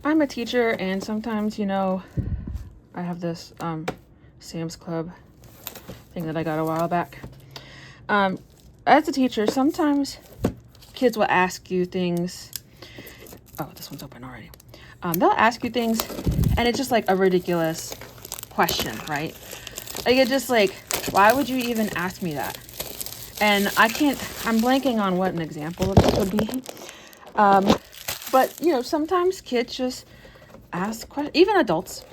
I'm a teacher, and sometimes, you know, I have this Sam's Club thing that I got a while back. As a teacher, sometimes kids will ask you things. Oh, this one's open already. They'll ask you things, and it's just like a ridiculous question, right? Like, it's just like, why would you even ask me that? And I'm blanking on what an example of this would be. But, you know, sometimes kids just ask questions, even adults.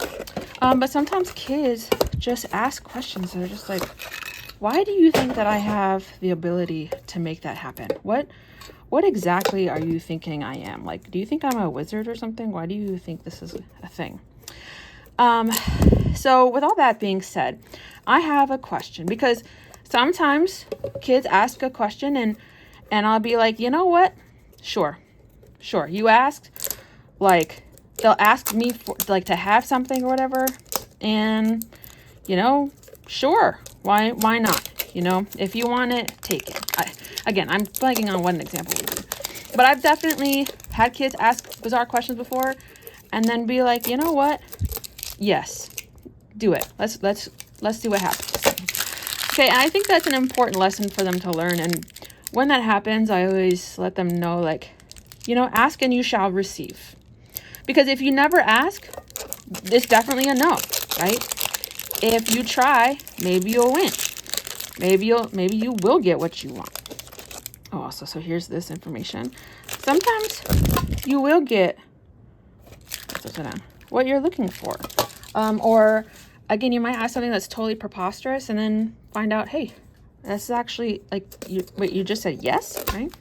But sometimes kids just ask questions that are just like, why do you think that I have the ability to make that happen? What exactly are you thinking I am? Like, do you think I'm a wizard or something? Why do you think this is a thing? So with all that being said, I have a question, because sometimes kids ask a question and I'll be like, you know what? Sure. You asked, like, they'll ask me for, like, to have something or whatever. And, you know, sure. Why not? You know, if you want it, take it. Again, I'm blanking on what an example would be. But I've definitely had kids ask bizarre questions before and then be like, you know what? Yes, do it. Let's see what happens. Okay, and I think that's an important lesson for them to learn. And when that happens, I always let them know, like, you know, ask and you shall receive. Because if you never ask, it's definitely a no, right? If you try, maybe you'll win. Maybe you will get what you want. Oh, also, so here's this information. Sometimes you will get what you're looking for. Or again, you might ask something that's totally preposterous and then find out, hey, that's actually like, you just said yes, right?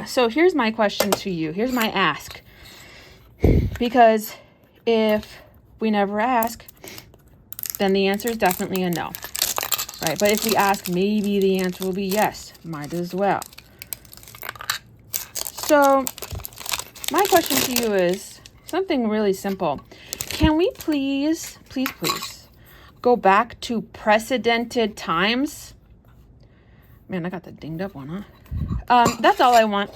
So here's my question to you. Here's my ask. Because if we never ask, then the answer is definitely a no, right? But if we ask, maybe the answer will be yes. Might as well. So my question to you is something really simple. Can we please go back to precedented times? Man, I got the dinged up one, huh? That's all I want.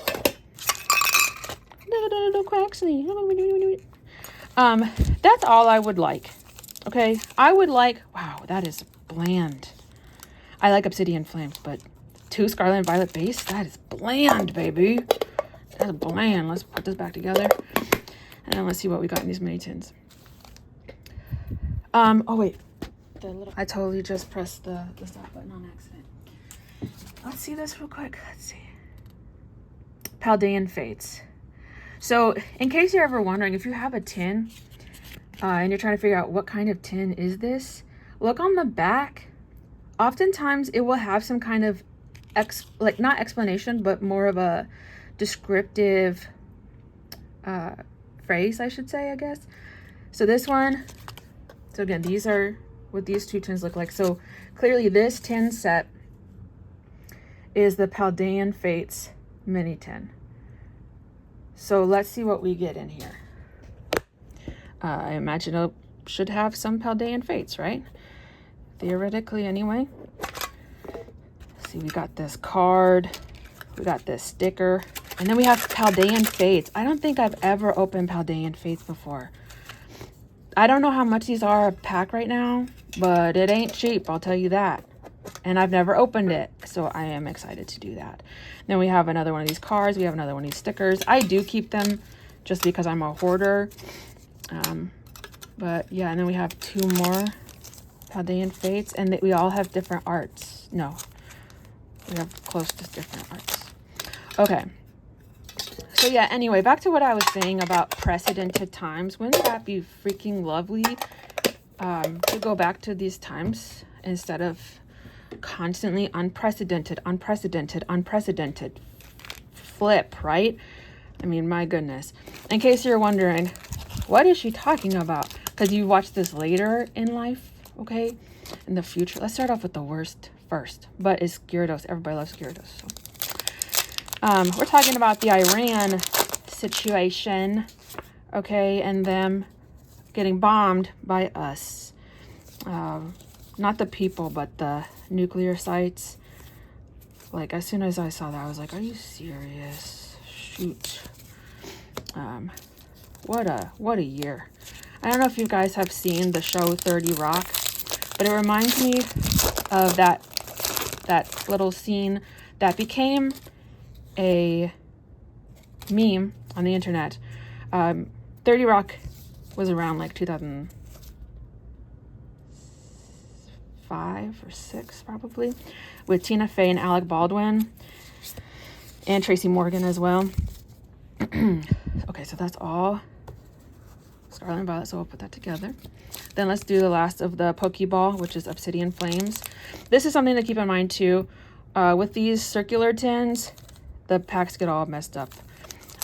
That's all I would like. Okay, I would like, wow, that is bland. I like Obsidian Flames, but 2 Scarlet and Violet base, that is bland, baby. That's bland. Let's put this back together. And then let's see what we got in these mini tins. Oh wait. I totally just pressed the stop button on accident. Let's see this real quick. Let's see. Paldean Fates. So, in case you're ever wondering, if you have a tin, and you're trying to figure out what kind of tin is this, look on the back. Oftentimes, it will have some kind of, not explanation, but more of a descriptive phrase, I should say, I guess. So this one, so again, these are what these 2 tins look like. So clearly this tin set is the Paldean Fates mini tin. So let's see what we get in here. I imagine it should have some Paldean Fates, right? Theoretically, anyway. See, we got this card. We got this sticker. And then we have Paldean Fates. I don't think I've ever opened Paldean Fates before. I don't know how much these are a pack right now, but it ain't cheap, I'll tell you that. And I've never opened it, so I am excited to do that. Then we have another one of these cards. We have another one of these stickers. I do keep them just because I'm a hoarder. But yeah, and then we have 2 more Paldean Fates, and we all have different arts. No, we have close to different arts. Okay. So yeah, anyway, back to what I was saying about precedented times. Wouldn't that be freaking lovely to go back to these times instead of constantly unprecedented flip, right? I mean, my goodness. In case you're wondering, what is she talking about? Because you watch this later in life, okay? In the future. Let's start off with the worst first. But it's Gyarados. Everybody loves Gyarados. So. We're talking about the Iran situation, okay, and them getting bombed by us. Not the people, but the nuclear sites. Like, as soon as I saw that, I was like, are you serious? Shoot. what a year. I don't know if you guys have seen the show 30 Rock, but it reminds me of that little scene that became a meme on the internet. 30 Rock was around like 2005 or 6 probably, with Tina Fey and Alec Baldwin and Tracy Morgan as well. Okay, so that's all Scarlet and Violet, so we'll put that together. Then let's do the last of the Pokeball, which is Obsidian Flames. This is something to keep in mind too. With these circular tins, the packs get all messed up.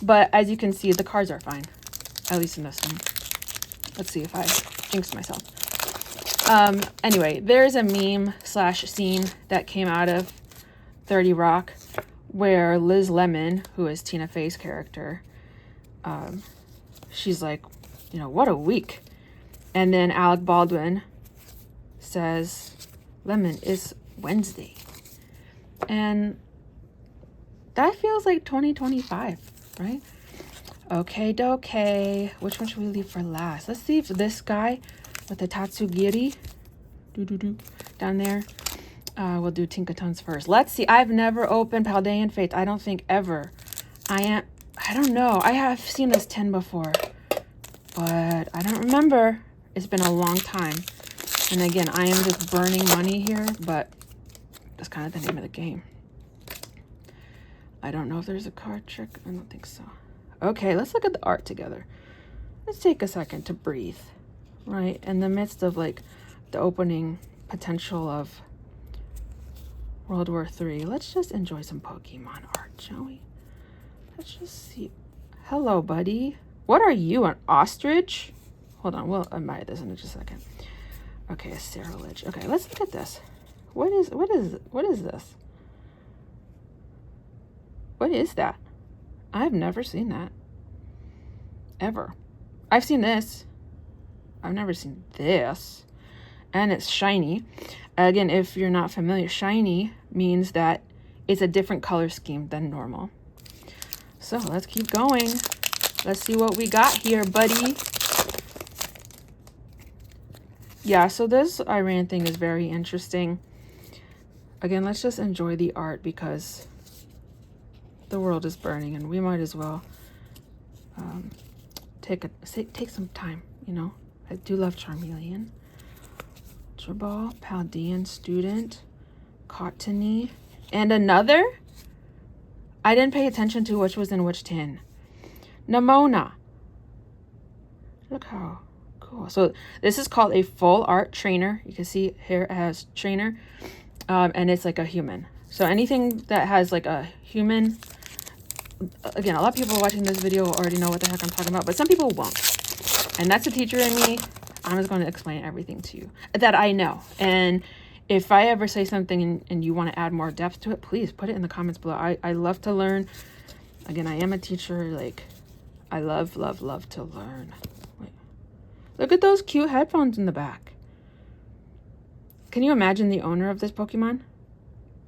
But as you can see, the cards are fine, at least in this one. Let's see if I jinxed myself. Anyway, there's a meme / scene that came out of 30 Rock where Liz Lemon, who is Tina Fey's character, she's like, you know, what a week. And then Alec Baldwin says, Lemon, it's Wednesday. And that feels like 2025, right? Okay, which one should we leave for last? Let's see if this guy with the Tatsugiri down there, we'll do Tinkaton's first. Let's see. I've never opened Paldean Fates. I don't think ever. I don't know. I have seen this 10 before, but I don't remember. It's been a long time. And again, I am just burning money here, but that's kind of the name of the game. I don't know if there's a card trick. I don't think so. Okay, let's look at the art together. Let's take a second to breathe, right? In the midst of like the opening potential of World War III, let's just enjoy some Pokemon art, shall we? Let's just see. Hello, buddy. What are you, an ostrich? Hold on, we'll admire this in just a second. Okay, a Cerulege. Okay, let's look at this. What is this? What is that? I've never seen that. Ever. I've seen this. I've never seen this. And it's shiny. Again, if you're not familiar, shiny means that it's a different color scheme than normal. So let's keep going. Let's see what we got here, buddy. Yeah, so this Iran thing is very interesting. Again, let's just enjoy the art because the world is burning and we might as well take some time, you know. I do love Charmeleon. Ultra Ball, Paldean Student, Cottony, and another? I didn't pay attention to which was in which tin. Nimona. Look how cool. So this is called a full art trainer. You can see here it has trainer, and it's like a human. So anything that has like a human, again, a lot of people watching this video already know what the heck I'm talking about, but some people won't. And that's the teacher in me. I'm just going to explain everything to you that I know. And if I ever say something and you want to add more depth to it, please put it in the comments below. I love to learn. Again, I am a teacher. Like, I love to learn. Wait. Look at those cute headphones in the back. Can you imagine the owner of this Pokemon?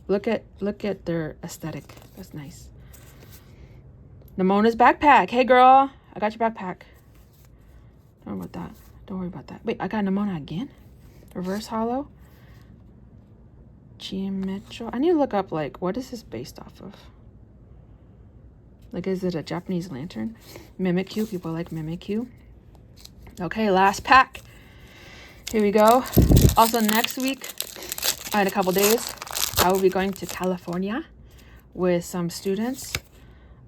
Look at their aesthetic. That's nice. Nimona's backpack. Hey, girl. I got your backpack. Don't worry about that. Don't worry about that. Wait, I got Nimona again? Reverse Hollow? Chimecho. I need to look up, like, what is this based off of? Like, is it a Japanese lantern? Mimikyu. People like Mimikyu. Okay, last pack. Here we go. Also, next week, in a couple days, I will be going to California with some students.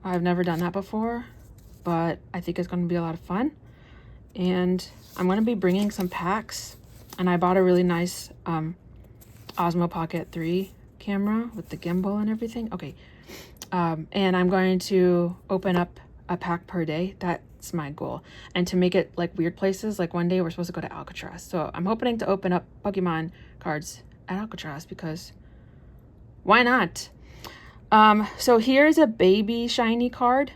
I've never done that before, but I think it's going to be a lot of fun. And I'm going to be bringing some packs. And I bought a really nice Osmo Pocket 3 camera with the gimbal and everything. Okay. And I'm going to open up a pack per day. That's my goal. And to make it like weird places, like one day we're supposed to go to Alcatraz. So I'm hoping to open up Pokemon cards at Alcatraz because why not? So here's a baby shiny card.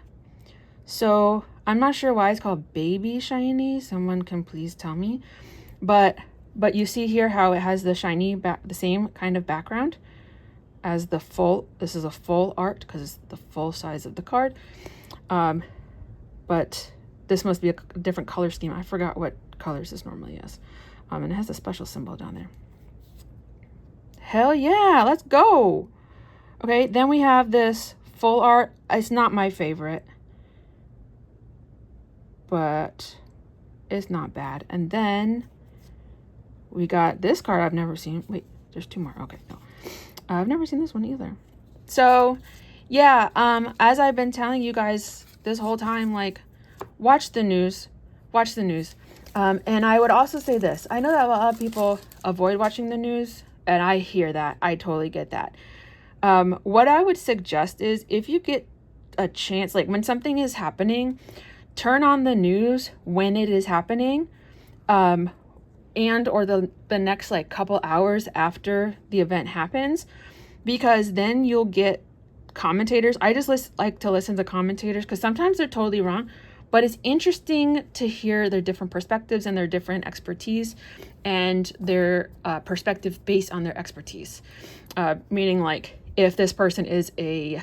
So I'm not sure why it's called baby shiny. Someone can please tell me. But you see here how it has the shiny the same kind of background as the full. This is a full art because it's the full size of the card. But this must be a different color scheme. I forgot what colors this normally is. And it has a special symbol down there. Hell yeah, let's go. Okay, then we have this full art. It's not my favorite, but it's not bad. And then we got this card I've never seen. Wait, there's two more. Okay, no. I've never seen this one either. So, yeah, as I've been telling you guys this whole time, like, watch the news. Watch the news. And I would also say this. I know that a lot of people avoid watching the news, and I hear that. I totally get that. What I would suggest is if you get a chance, like when something is happening, turn on the news when it is happening, and or the next like couple hours after the event happens, because then you'll get commentators. I just like to listen to commentators because sometimes they're totally wrong, but it's interesting to hear their different perspectives and their different expertise and their perspective based on their expertise. Meaning like if this person is a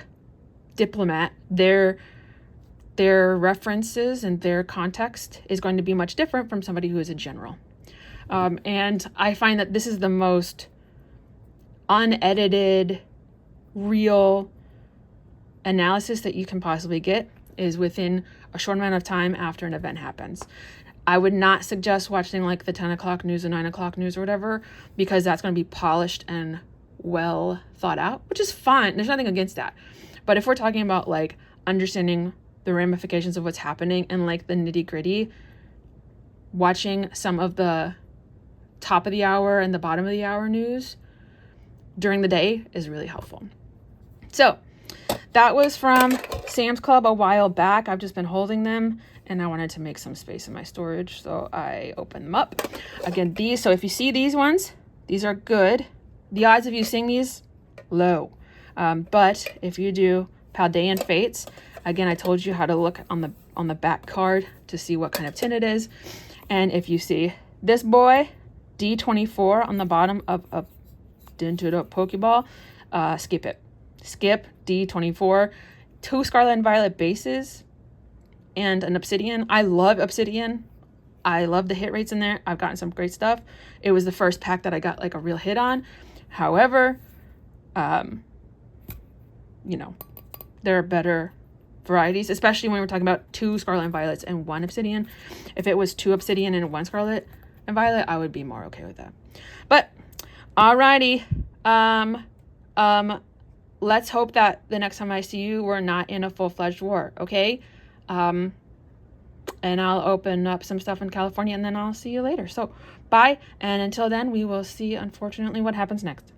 diplomat, their references and their context is going to be much different from somebody who is a general. And I find that this is the most unedited, real analysis that you can possibly get is within a short amount of time after an event happens. I would not suggest watching like the 10 o'clock news or 9 o'clock news or whatever, because that's going to be polished and well thought out, which is fine. There's nothing against that. But if we're talking about like understanding the ramifications of what's happening and like the nitty gritty, watching some of the top of the hour and the bottom of the hour news during the day is really helpful. So that was from Sam's Club a while back. I've just been holding them and I wanted to make some space in my storage, so I opened them up. Again, these, so if you see these ones, these are good. The odds of you seeing these, low. But if you do Paldean Fates, again, I told you how to look on the back card to see what kind of tin it is. And if you see this boy, D24 on the bottom of a dented up Pokeball, skip it. Skip D24. 2 Scarlet and Violet bases and an Obsidian. I love Obsidian. I love the hit rates in there. I've gotten some great stuff. It was the first pack that I got like a real hit on. However, you know, there are better varieties, especially when we're talking about 2 Scarlet and Violets and 1 Obsidian. If it was 2 Obsidian and 1 Scarlet and Violet, I would be more okay with that. But alrighty, let's hope that the next time I see you, we're not in a full-fledged war, okay? And I'll open up some stuff in California and then I'll see you later. So bye, and until then, we will see, unfortunately, what happens next.